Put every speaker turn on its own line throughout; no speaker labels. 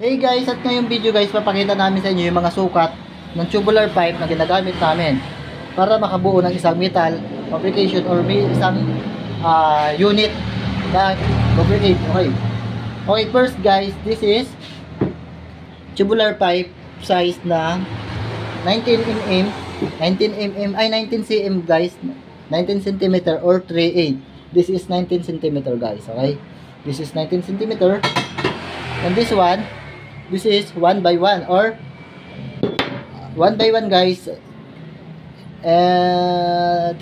Hey guys, at ngayong video guys, papakita namin sa inyo yung mga sukat ng tubular pipe na ginagamit namin para makabuo ng isang metal fabrication or may isang unit na fabricate. Okay, first guys, this is tubular pipe size na 19 cm guys, 19 cm or 3/8. This is 19 cm guys, okay? This is 19 cm. And this one, this is 1 by 1 or 1 by 1 guys.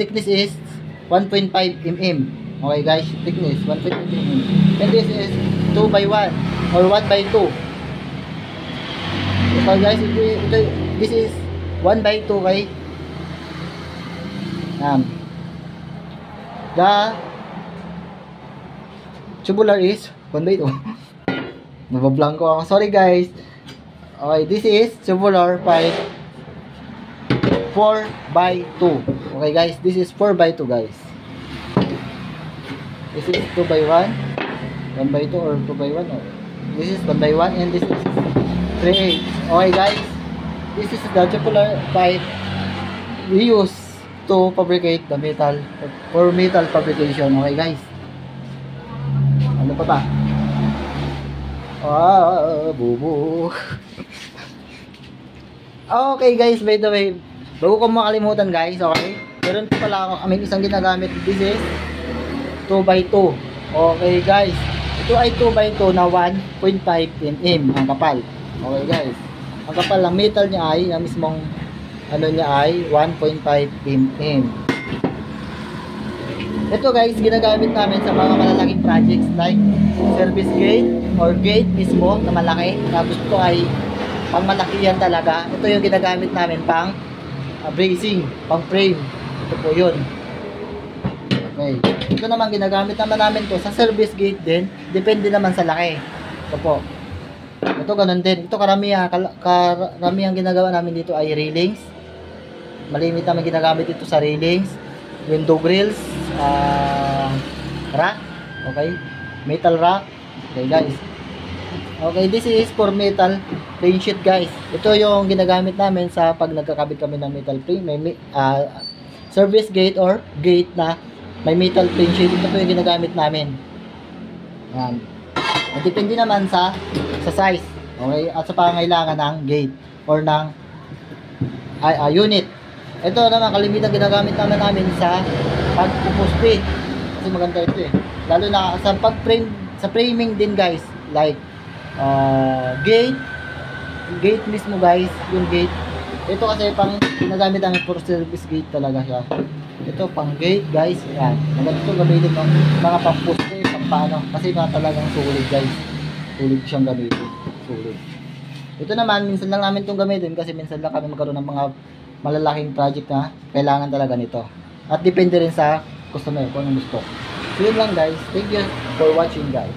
Thickness is 1.5 mm. Okay guys, thickness 1.5 mm. And this is 2 by 1 or 1 by 2. Okay guys, this is 1 by 2 okay. The tubular is 1 by 2. Nabablanko ako. Sorry guys. Okay, this is tubular pipe 4 by 2. Okay guys, this is 4 by 2 guys. This is 2 by 1. 1 by 2 or 2 by 1. This is 1 by 1 and this is 3/8. Okay guys, this is the tubular pipe we use to fabricate the metal for metal fabrication. Okay guys. Ano pa ba? Bubo. Okay guys, by the way, bago ko makalimutan guys, okay? Meron pa pala ako kaming isang ginagamit. This is 2 by 2. Okay guys, ito ay 2 by 2 na 1.5 mm ang kapal. Okay guys, ang kapal ng metal niya ay, ang mismong ano niya ay 1.5 mm. Ito guys, ginagamit namin sa mga malalaking projects like service gate or gate mismo na malaki. Tapos ito ay pang malakihan talaga. Ito yung ginagamit namin pang bracing, pang frame. Ito po yun. Okay. Ito naman ginagamit naman namin to sa service gate din. Depende naman sa laki. Ito po. Ito ganun din. Ito karamihan ginagawa namin dito ay railings. Malimit naman ginagamit dito sa railings, window grills, rack, okay, metal rack. Okay guys, okay, this is for metal plane sheet guys. Ito yung ginagamit namin sa pag nagkakabit kami ng metal plane, may service gate or gate na may metal plane sheet. Ito yung ginagamit namin. Yan. Depende naman sa size, okay, at sa pangangailangan ng gate or ng unit. Ito naman kalimitan ginagamit namin sa pagpupuste. Kasi maganda ito eh. Lalo na sa pag-frame, sa framing din guys. Like gate mismo guys, yung gate. Ito kasi pang ginagamit namin for service gate talaga siya. Ito pang gate guys. Yan. Maganda ito gamitin ng mga pang-puste, pang paano. Kasi mga talagang sulit guys. Sulit siyang gamitin. Sulit. Ito naman, minsan lang namin itong gamitin kasi minsan lang kami magkaroon ng mga malalaking project na kailangan talaga nito. At depende rin sa customer kung anong gusto. So yun lang guys. Thank you for watching guys.